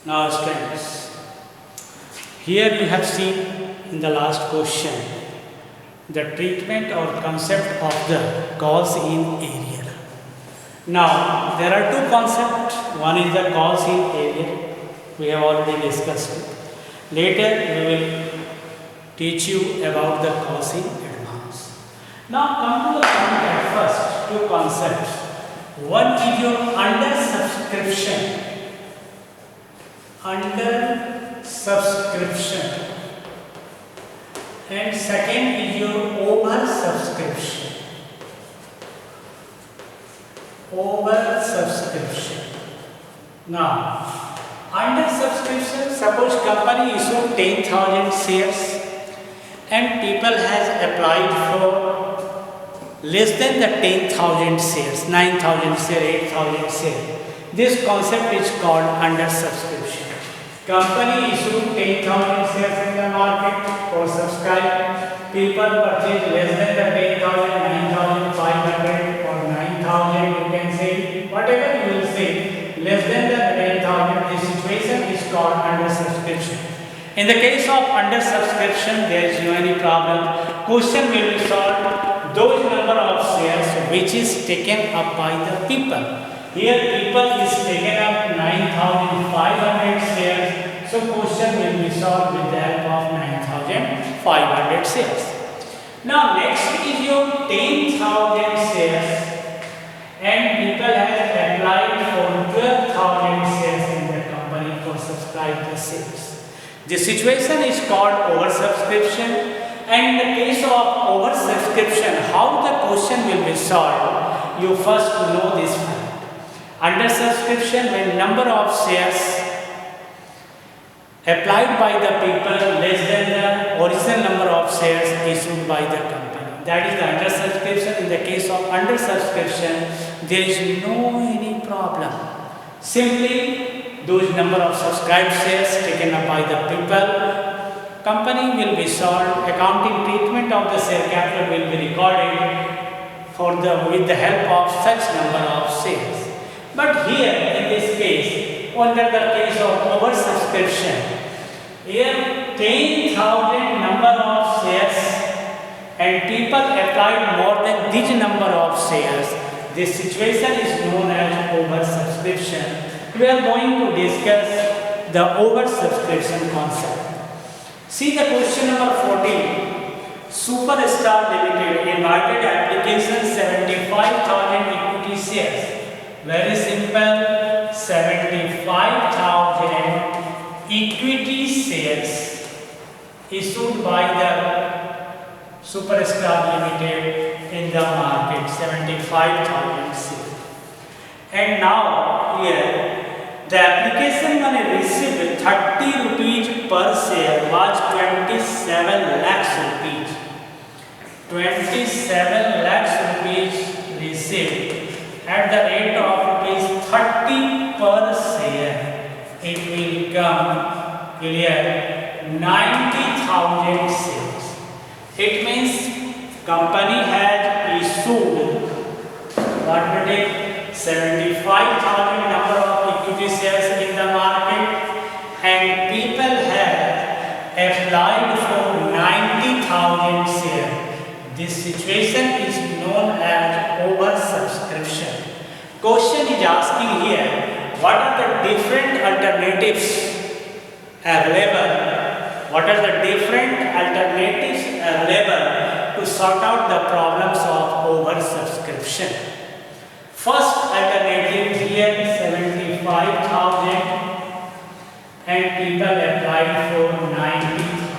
Now students, here you have seen in the last question the treatment or concept of the Gaussian area. Now there are two concepts. One is the Gaussian area. We have already discussed it. Later we will teach you about the Gaussian advance. Now come to the point at first, two concepts. One is your under subscription. And second is your over subscription. Now, under subscription, suppose company issued 10,000 shares and people has applied for less than the 10,000 shares, 9,000 shares, 8,000 shares. This concept is called under subscription. Company issued 10,000 shares in the market for subscribe. People purchase less than the 10,000, 9,500 or 9,000, you can say, whatever you will say, less than the 10,000, this situation is called under subscription. In the case of under subscription, there is no any problem. Question will be solved, those number of shares which is taken up by the people. Here people is taken up 9,500 shares. So question will be solved with the help of 9,500 shares. Now next is your 10,000 shares and people have applied for 12,000 shares in the company for subscribe the shares. This situation is called oversubscription, and in the case of oversubscription, how the question will be solved? You first know this fact. Under subscription, when number of shares applied by the people less than the original number of shares issued by the company. That is the under subscription. In the case of under subscription, there is no any problem. Simply those number of subscribed shares taken up by the people, company will be solved. Accounting treatment of the share capital will be recorded with the help of such number of shares. But here in this case, under the case of oversubscription, here 10,000 number of shares and people applied more than this number of shares. This situation is known as oversubscription. We are going to discuss the oversubscription concept. See the question number 14. Superstar Limited invited application 75,000 equity shares. Very simple, 75,000 equity shares issued by the Superstar Limited in the market, 75,000 shares. And now here, the application money received 30 rupees per share was 27 lakhs rupees. 27 lakhs rupees received at the rate of rupees 30 per share, it will come clear 90,000 shares. It means company has issued what we take 75,000 number of equity shares in the market and people have applied for 90,000 shares. This situation is known as oversubscription. Question is asking here, what are the different alternatives available? What are the different alternatives available to sort out the problems of oversubscription? First alternative here, 75,000 and people applied for 90,000.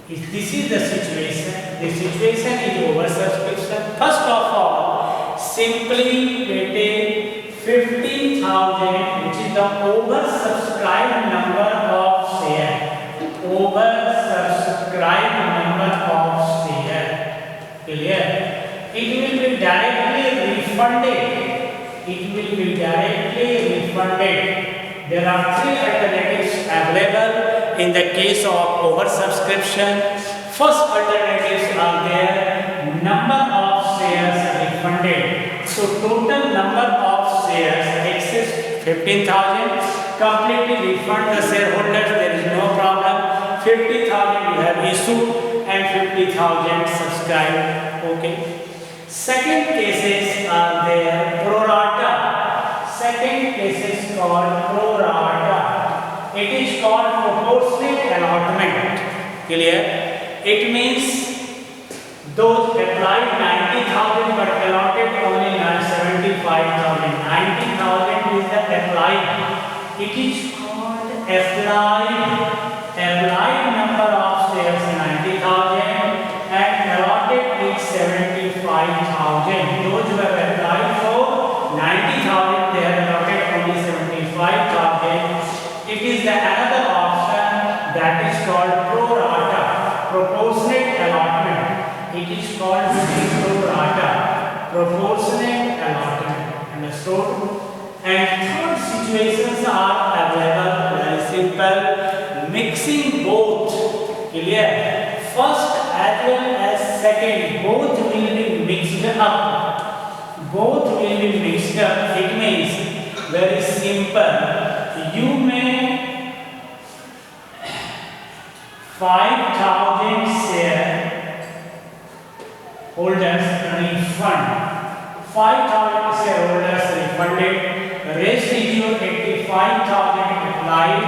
If this is the situation, the situation is oversubscription. First of all, simply take 15,000, which is the oversubscribed number of shares. Oversubscribed number of shares. Clear? It will be directly refunded. It will be directly refunded. There are three alternatives available in the case of oversubscription. First alternatives are there, number of shares refunded. So total number of shares exists 15,000 completely refund the shareholders, there is no problem. 50,000 you have issued and 50,000 subscribed. Okay. Second cases are there, pro rata. Second case is called pro rata. It is called proportionate allotment. Clear? It means those applied 90,000 but allotted only 75,000. 90,000 is the applied. It is called applied number of shares 90,000 and allotted is 75,000. Those who have applied for 90,000, they have allotted only 75,000. It is the another option that is called pro rata, proportionate allotment. It is called pro rata, proportionate allotment. Understood? And third situations are available, very simple, mixing both. Clear? First as well as second, both will be mixed up. Both will be mixed up. It means very simple. You may 5,000 share holders refund. 5,000 shareholders refunded. Rest is your 85,000 applied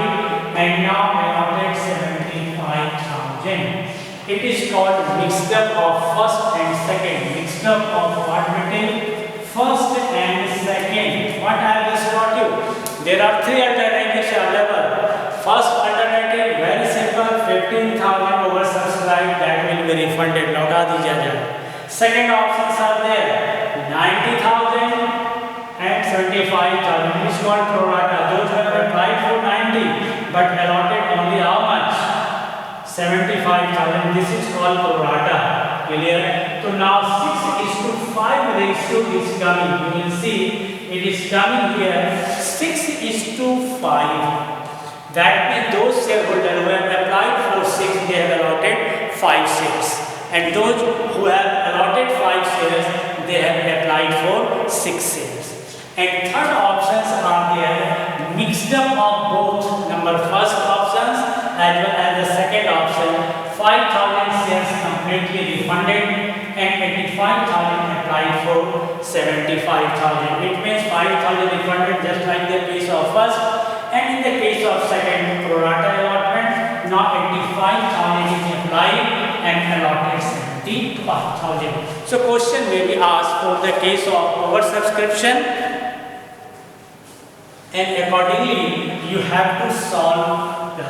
and now allotted 75,000. It is called mixed up of first and second. Mixed up of what material? First and second. What I have just taught you? There are three alternatives available. First alternative, very simple, 15,000 oversubscribed, that will be refunded. लौटा दिया जाए. Second options are there, 90,000 and 75,000. It is called pro rata. Those who have applied for 90 but allotted only how much? 75,000. This is called pro rata. Clear? So now 6:5 ratio is coming. You will see it is coming here 6:5. That means those shareholders who have applied for 6, they have allotted 5 shares. And those who have allotted 5 shares, they have applied for 6 shares. And third options are there, mixed up of both. Number first options as well as the second option. 5,000 shares completely refunded and 85,000 applied for 75,000. It means 5,000 refunded just like the case of first, and in the case of second pro rata allotment, now 85,000 is applied and allotted 75,000. So question may be asked for the case of oversubscription, and accordingly you have to solve the